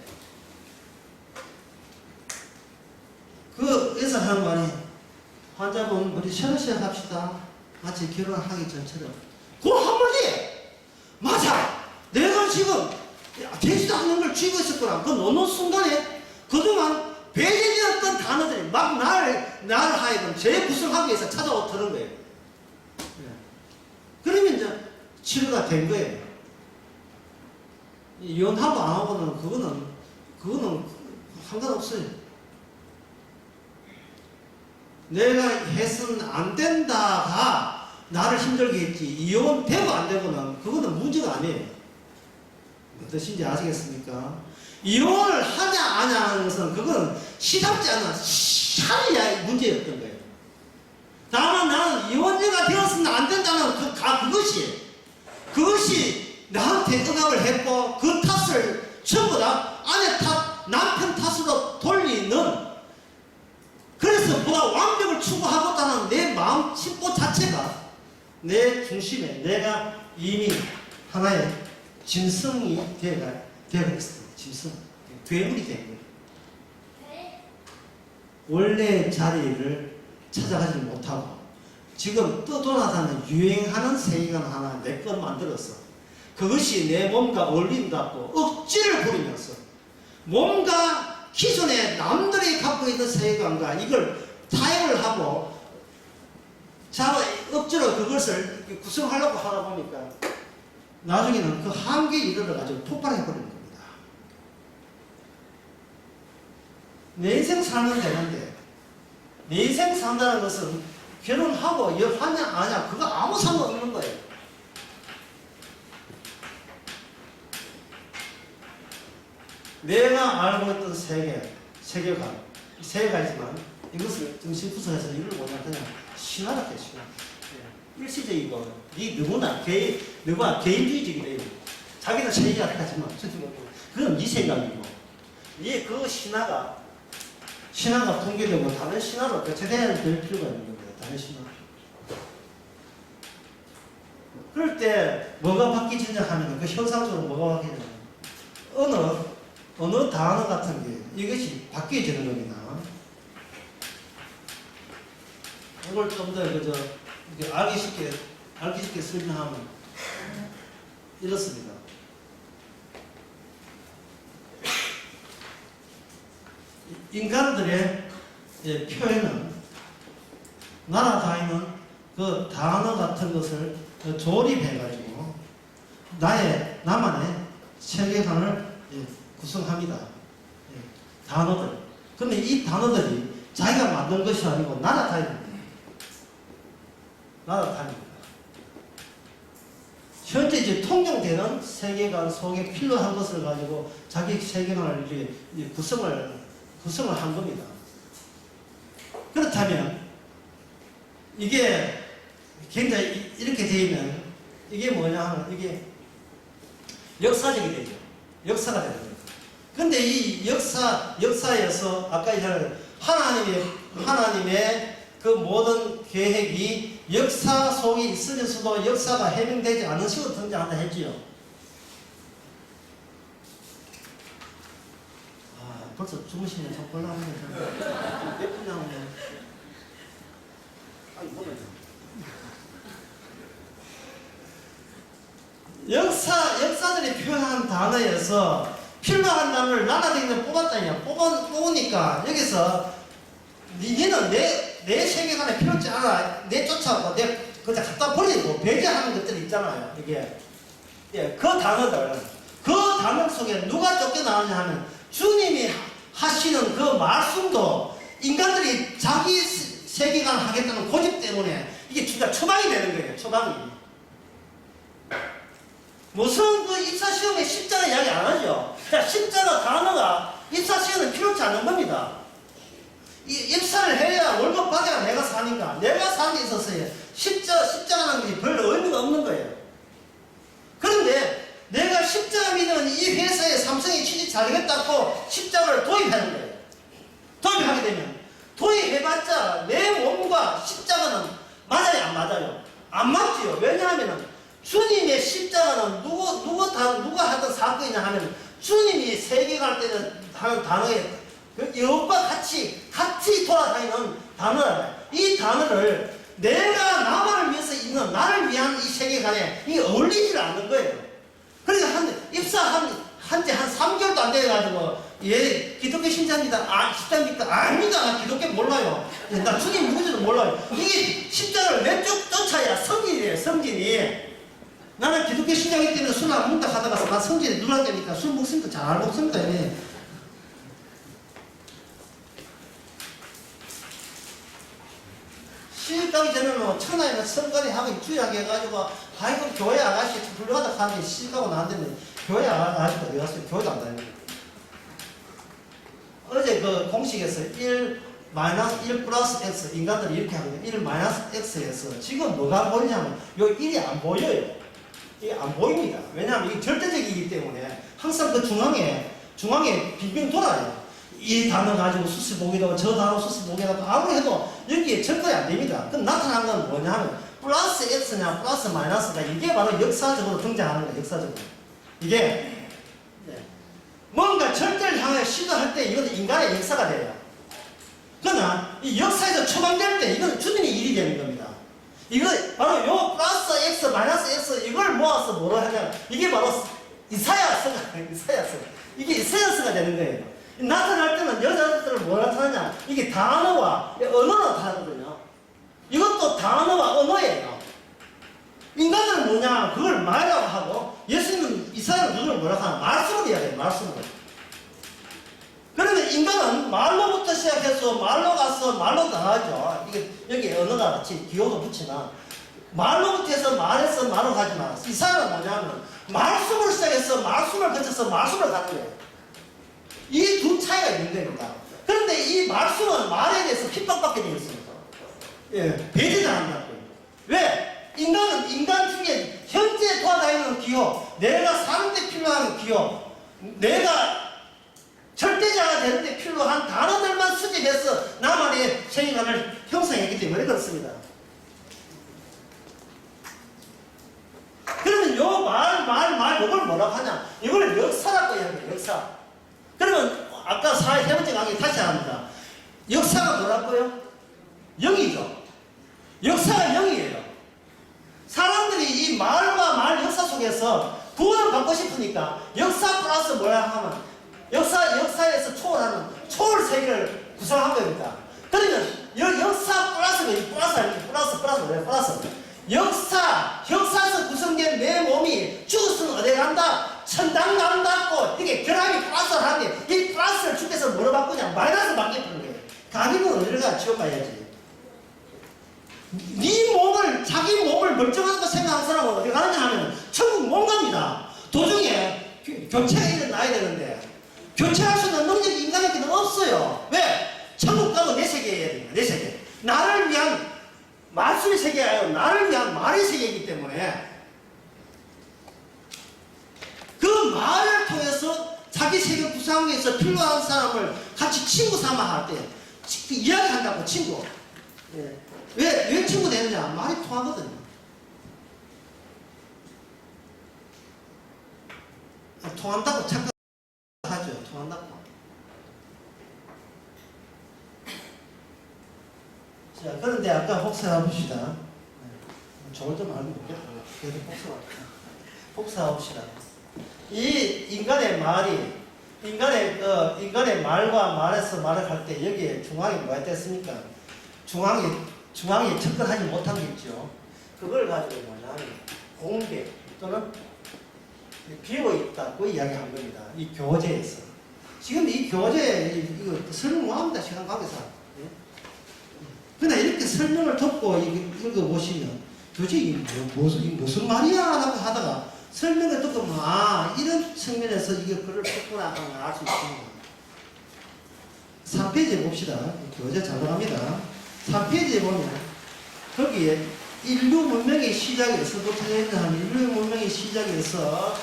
그 의사 하는 말이 환자분 우리 셔러시어 합시다. 같이 결혼하기 전처럼 그 한마디 맞아 내가 지금 되지도 않는 걸 쥐고 있었구나. 그 놓는 순간에 그동안 배제되었던 단어들이 막 나를 하여금 재구성하기 위해서 찾아오는 거예요. 그러면 이제 치료가 된 거예요. 이혼하고 안 하고는 그거는 상관없어요. 내가 해서는 안 된다가 나를 힘들게 했지 이혼 되고 안 되고는 그거는 문제가 아니에요. 어떠신지 아시겠습니까? 이혼을 하냐 안 하는 것은 그건 시답지 않은 샤리의 문제였던 거예요. 다만 나는 이혼자가 되었으면 안 된다는 그것이 나한테 응합을 했고 그 탓을 전부 다 아내 탓, 남편 탓으로 돌리는, 그래서 뭐가 완벽을 추구하겠다는 내 마음 심보 자체가 내 중심에 내가 이미 하나의 짐승이 되어 있습니다. 짐승, 괴물이 된 거예요. 원래 자리를 찾아가지 못하고 지금 떠돌아다니는 유행하는 세계관 하나 내 걸 만들어서 그것이 내 몸과 어울린다고 억지를 부리면서 뭔가 기존에 남들이 갖고 있는 세계관과 이걸 타협을 하고 억지로 그것을 구성하려고 하다 보니까 나중에는 그 한계에 이르러가지고 폭발해버리는 겁니다. 내 인생 살면 되는데, 내 인생 산다는 것은 결혼하고 하냐 아냐 그거 아무 상관없는 거예요. 내가 알고 있던 세계관, 세계관이지만 이것을 정신구석에서 이걸 보면 그냥 신화 같아요, 신화. 일시적이고, 누구나 개인주의적이래요. 자기는 세계관을 하지만, 그건 네 생각이고, 그 신화가 통계되고 다른 신화로 교체될 필요가 있는 거예요, 다른 신화. 그럴 때, 뭐가 바뀌지냐 하면, 그 현상적으로 뭐가 바뀌냐면, 어느 단어 같은 게 이것이 바뀌어지는 겁니다. 이걸 좀 더 알기 쉽게 설명하면 이렇습니다. 인간들의 표현은 날아다니는 그 단어 같은 것을 조립해가지고 나만의 세계관을 구성합니다. 단어들. 근데 이 단어들이 자기가 만든 것이 아니고 날아다닙니다. 현재 이제 통용되는 세계관 속에 필요한 것을 가지고 자기 세계관을 이제 구성을 한 겁니다. 그렇다면 이게 굉장히 이렇게 되면 이게 뭐냐 하면 이게 역사적이 되죠. 역사가 되는 거예요. 근데 이 역사에서 아까 이제 하나님의 그 모든 계획이 역사 속에 있으면서도 역사가 해명되지 않은 식으로 등장한다 했지요. 벌써 주무시면 저 곤란하네. 몇 분 나오네. 역사들이 표현한 단어에서 필요한 단어를 나라들이 뽑았다냐. 뽑으니까 여기서 니는 내 세계관에 필요치 않아. 내 쫓아오고 내 그냥 갖다 버리고 배제하는 것들이 있잖아요. 이게 그 단어 속에 누가 쫓겨나느냐 하면 주님이 하시는 그 말씀도 인간들이 자기 세계관 하겠다는 고집 때문에 이게 진짜 처방이 되는 거예요. 처방이. 무슨 그 입사시험에 십자가 이야기 안 하죠. 십자가 단어가 입사시험은 필요치 않는 겁니다. 입사를 해야 월급 받아야 내가 사니까 내가 사는 데 있어서요. 십자가라는 것이 별로 의미가 없는 거예요. 그런데 내가 십자가 믿으면 이 회사에 삼성에 취직 잘되겠다고 십자가를 도입하는 거예요. 도입하게 되면 도입해봤자 내 몸과 십자가는 맞아요, 안 맞아요? 안 맞지요. 왜냐하면 주님의 십자가는 누가 하던 사건이냐 하면 주님이 세계갈 때는 하는 단어에 이것과 같이 돌아다니는 단어라. 이 단어를 내가 나만을 위해서 있는 나를 위한 이 세계관에 이 어울리질 않는 거예요. 그러니까 입사한 지 한 3개월도 안 돼가지고 기독교 신자입니다. 십자입니까? 아닙니다. 나 기독교 몰라요. 나 주님 누구지도 몰라요. 이게 십자를 몇 쭉 쫓아야 성진이에요. 성진이. 나는 기독교 신자이기 때문에 술 안 먹다 하다가 나 성진이 누락되니까 술 먹습니다. 잘 알고 있습니다. 시집 가기 전에는 천하에는 성가리 하고 주의하게 해가지고 아이고 교회 아가씨 훌륭하다 하는데 시집 가고 나왔는데 교회 아직도 어디 갔어요? 교회도 안 다니고. 어제 그 공식에서 1 플러스 x, 인간들이 이렇게 하거든요. 1 마이너스 x에서 지금 뭐가 보이냐면 요 1이 안 보여요. 이게 안 보입니다. 왜냐하면 이게 절대적이기 때문에 항상 그 중앙에 빙빙 돌아요. 이 단어 가지고 수시 보기도 저 단어 수시 보기도 아무리 해도 여기에 접근이 안 됩니다. 그럼 나타난 건 뭐냐면 플러스 x냐 플러스 마이너스가 이게 바로 역사적으로 등장하는 거예요. 역사적으로. 이게 뭔가 절대를 향해 시도할 때 이건 인간의 역사가 돼요. 그러나 이 역사에서 처방될 때 이건 주님의 일이 되는 겁니다. 이거 바로 요 플러스 x 마이너스 x 이걸 모아서 뭐로 하냐 이게 바로 이사야서가 이게 이사야서가 되는 거예요. 나타날 때는 여자들은 뭐 나타나냐 이게 단어와 언어로 나타나거든요. 이것도 단어와 언어예요. 인간은 뭐냐 그걸 말이라고 하고 예수님은 이사야는 그걸 뭐라고 하나 말씀으로 이야기해요. 말씀으로. 그러면 인간은 말로부터 시작해서 말로 가서 말로 나가죠. 이게 여기 언어가 같이 기호도 붙이나 말로부터 해서 말해서 말로 가지만 이사야는 뭐냐면 말씀으로 시작해서 말씀을 거쳐서 말씀으로 가는 거예요. 이 두 차이가 있는 겁니다. 그런데 이 말씀은 말에 대해서 핍박받게 되어 있습니다. 예, 배제당한다고요. 왜? 인간은 인간 중에 현재 도와다니는 기호, 내가 사는데 필요한 기호, 내가 절대자가 되는데 필요한 단어들만 수집해서 나만의 세계관을 형성했기 때문에 그렇습니다. 그러면 요 이걸 뭐라고 하냐? 이걸 역사라고 이야기해요. 역사. 그러면 아까 세 번째 강의 다시 합니다. 역사가 뭐라고요? 영이죠. 역사가 영이에요. 사람들이 이 말과 말 역사 속에서 구원을 받고 싶으니까 역사 플러스 뭐라 하면 역사에서 초월하는 초월 세계를 구성한 겁니다. 그러면 역사 플러스 역사에서 구성된 내 몸이 죽었으면 어디 간다? 천당 간다고 이게 결합이 플러스를 하는데 이 플러스를 주께서 뭐로 바꾸냐? 마이너스 바뀌는 거예요. 가기는 어디를 가? 지옥 가야지. 자기 몸을 멀쩡하다고 생각하는 사람은 어디 가느냐 하면 천국 못 갑니다. 도중에 교체가 일어나야 되는데 교체할 수 있는 능력이 인간에게는 없어요. 왜? 천국 가고 내 세계여야 됩니다. 내 세계. 나를 위한 말씀의 세계가 아니라 나를 위한 말의 세계이기 때문에 그 말을 통해서 자기 세계 구성에서 필요한 사람을 같이 친구 삼아 할 때 이야기한다고 친구. 예. 왜 친구 되느냐? 말이 통하거든요. 통한다고 착각하죠. 통한다고. 자, 그런데 아까 복사해 봅시다. 저걸 좀 알고 있겠다. 계속 복사해 봅시다. 이 인간의 말이, 인간의 말과 말에서 말을 할 때 여기에 중앙에 뭐가 됐습니까? 중앙에 접근하지 못한 게 있죠. 그걸 가지고 뭐냐면 공백 또는 비어있다고 이야기한 겁니다. 이 교재에서. 지금 이 교재, 이거 설명합니다. 시간 관계상. 그러나 이렇게 설명을 듣고 읽어보시면 도대체 이게 무슨 말이야? 라고 하다가 설명을 듣고 이런 측면에서 이게 글을 썼구나 하는 걸 알 수 있습니다. 3페이지에 봅시다. 교재 잘 나갑니다. 3페이지에 보면 거기에 인류 문명의 시작에서부터 인류 문명의 시작에서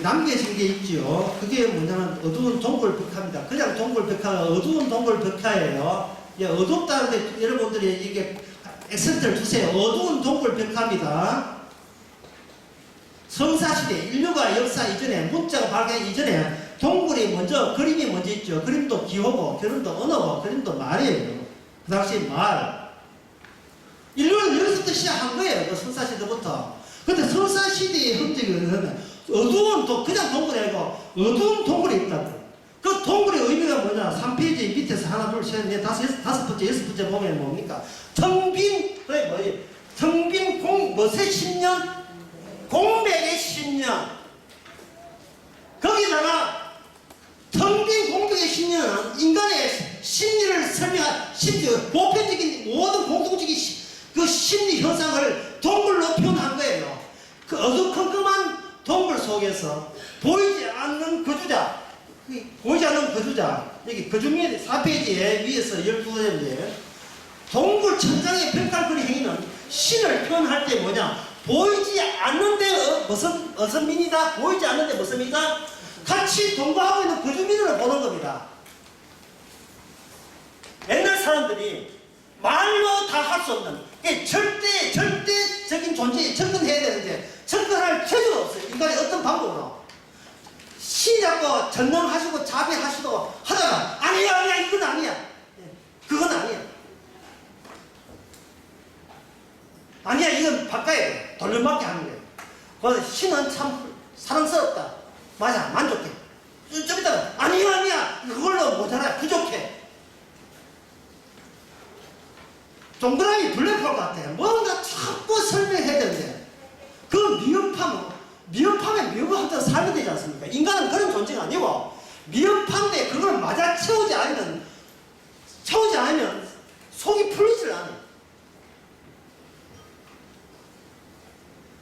남겨진 게 있죠. 그게 뭐냐면 어두운 동굴벽화입니다. 그냥 동굴벽화가 어두운 동굴벽화예요. 어둡다는데 여러분들이 이게 액센트를 주세요. 어두운 동굴벽화입니다. 성사시대 인류가 역사 이전에 문자가 발견 이전에 동굴이 먼저 그림이 먼저 있죠. 그림도 기호고 그림도 언어고 그림도 말이에요. 그 당시 말. 인류는 여기서부터 시작한 거예요. 그 성사시대부터. 근데 성사시대의 흔적이 뭐냐면 어두운 그냥 동굴이 아니고 어두운 동굴이 있다고. 그 동굴의 의미가 뭐냐? 3페이지 밑에서 하나, 둘, 셋, 넷, 다섯 번째, 여섯 번째 보면 뭡니까? 무엇의 10년? 공백의 10년. 거기다가 텅빈 공백의 10년은 인간의 심리를 설명한 보편적인 모든 공통적인 그 심리 현상을 동굴로 표현한 거예요. 그 어두컴컴한 동굴 속에서 보이지 않는 거주자, 보이지 않는 거주자, 여기 거주민 4페이지에 위에서 12번째 동굴 천장의 벽갈거리 행위는 신을 표현할 때 뭐냐? 보이지 않는데 무슨 어선민이다? 보이지 않는데 무슨 민이다? 같이 동거하고 있는 거주민을 보는 겁니다. 옛날 사람들이 말로 다 할 수 없는, 절대적인 존재에 접근해야 되는데 접근할 필요가 없어요. 인간이 어떤 방법으로. 시 잡고 전능하시고 자비하시고 하다가 아니야 이건 아니야. 그건 아니야. 아니야 이건 바꿔야 돼. 돌려막기 하는 거예요. 그래서 신은 참 사랑스럽다. 맞아 만족해. 좀 이따가 아니야 그걸로 모자라 부족해. 동그라미 블랙홀 같아. 뭔가 자꾸 설명해야 되는데 그 미흡함에 미흡함대로 살면 되지 않습니까? 인간은 그런 존재가 아니고 미흡한데 그걸 맞아 채우지 않으면 속이 풀리질 않아요.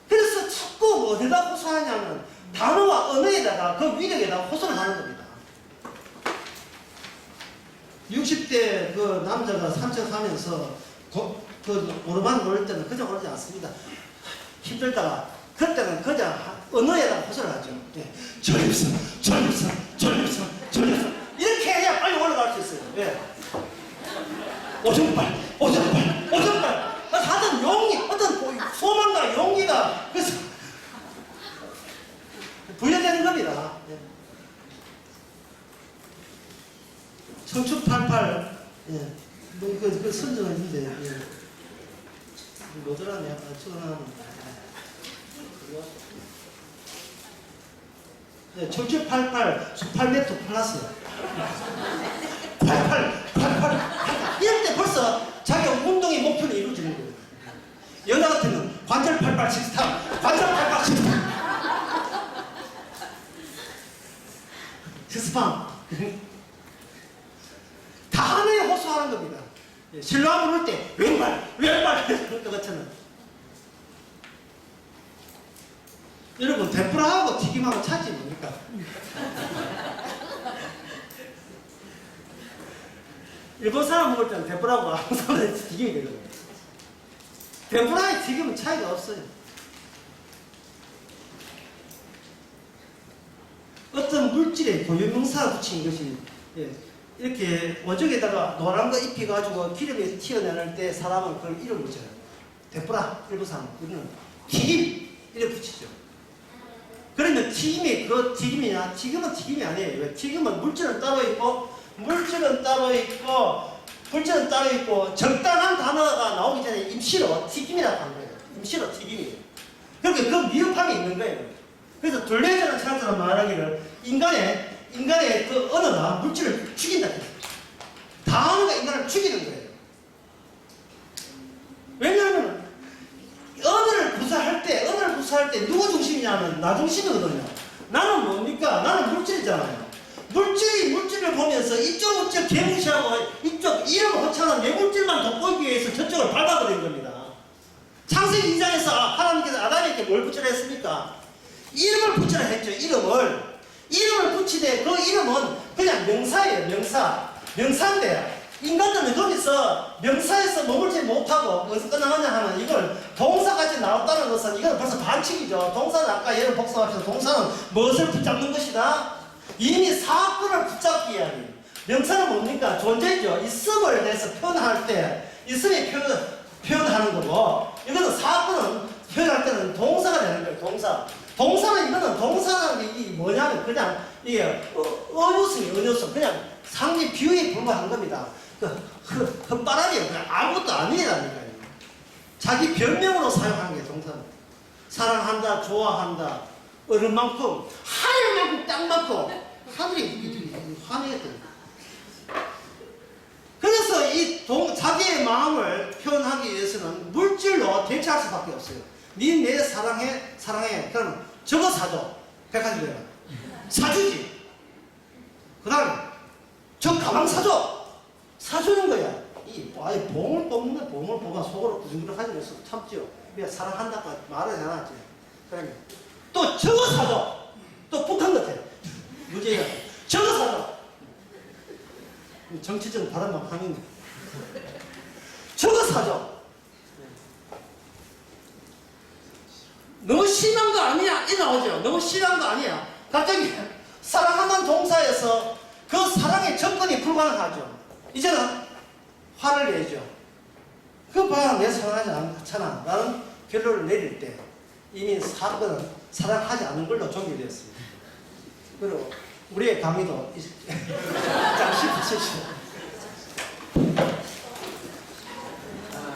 그래서 자꾸 어디다 호소하냐면 단어와 언어에다가 그 위력에다 호소를 하는 겁니다. 60대 그 남자가 산책 하면서 그 오르막 오를 때는 그저 오르지 않습니다. 힘들다가 그때는 그저 언어에다 호소를 하죠. 예. 전립선 이렇게 해야 빨리 올라갈 수 있어요. 예. 오줌발 하여튼 용기 어떤 소망과 용기가 그래서 부여되는 겁니다. 예. 청춘 88 예. 그 선정은 있는데 예. 뭐더라냐 네, 청춘 88 18m 플러스 88 이럴 때 벌써 자기 운동의 목표는 이루어지는 거예요. 여자 같으면 관절 88 식스탑 관절 88 식스탑 식스팜 다음에 호소하는 겁니다. 신랑 부를 때 왼발 그것처럼. 여러분 데프라하고 튀김하고 차지 뭡니까? 일본 사람 먹을 때는 데프라하고 한국 사람은 튀김이 되거든요. 데프라에 튀김은 차이가 없어요. 어떤 물질에 고유명사를 붙인 것이 이렇게 오죽에다가 노란 거 입혀가지고 기름에 튀어내릴 때 사람은 그걸 이름 붙여요. 데프라, 일본 사람은. 우리는 튀김! 이렇게 붙이죠. 그러면 튀김이 그 튀김이냐? 튀김은 튀김이 아니에요. 왜? 튀김은 물질은 따로 있고, 적당한 단어가 나오기 전에 임시로 튀김이라고 하는 거예요. 임시로 튀김이에요. 그러니까 그 미흡함이 있는 거예요. 그래서 둘레전은 찬스로 말하기를 인간의 그 언어가 물질을 죽인다. 단어가 인간을 죽이는 거예요. 왜냐하면 언어를 구사할 때 누구 중심이냐면 나 중심이거든요. 나는 뭡니까? 나는 물질이잖아요. 물질을 보면서 이쪽 물질 개무시하고 이쪽 이름 호창한 내 물질만 돋보이기 위해서 저쪽을 밟아버리는 겁니다. 창세기 2장에서 하나님께서 아담에게 뭘 붙이라 했습니까? 이름을 붙이라 했죠. 이름을 붙이되 그 이름은 그냥 명사예요. 명사인데 인간들은 거기서 명사에서 머물지 못하고 어디서 끝나느냐 하면 이걸 동사까지 나왔다는 것은 이건 벌써 반칙이죠. 동사는 아까 예를 복습합시다. 동사는 무엇을 붙잡는 것이다? 이미 사건을 붙잡기 위한 명사는 뭡니까? 존재죠. 있음을 대해서 표현할 때 있음이 표현하는 거고 이거는 사건은 표현할 때는 동사가 되는 거예요. 동사는 이게 뭐냐면 그냥 이게 은유성 그냥 상대 비유에 불과한 겁니다. 헛바람이에요. 그냥 아무것도 아니라니까요. 자기 별명으로 사용하는 게 동사는. 사랑한다, 좋아한다, 얼음만큼, 하늘만큼, 땅만큼, 하늘이 환희했던. 그래서 자기의 마음을 표현하기 위해서는 물질로 대체할 수밖에 없어요. 니 내 사랑해. 그럼 저거 사줘. 백화점에 사주지. 그 다음에 저 가방 사주는 거야. 아예 봉을 뽑는 거야. 봉을 뽑아 속으로 구중구중 하지 않아서 참지요. 왜 사랑한다고 말을 해놨지. 그러면 또 저거 사줘. 또 북한 같아. 문제가 저거 사줘. 정치적 바람만 하는 거. 저거 사줘. 너무 심한 거 아니야? 이 나오죠. 너무 심한 거 아니야? 갑자기 사랑하는 동사에서 그 사랑의 접근이 불가능하죠. 이제는 화를 내죠. 그 봐, 내 사랑하지 않잖아. 라는 결론을 내릴 때 이미 사건은 사랑하지 않는 걸로 종료되었습니다. 그리고 우리의 강의도 짱 싶으시죠.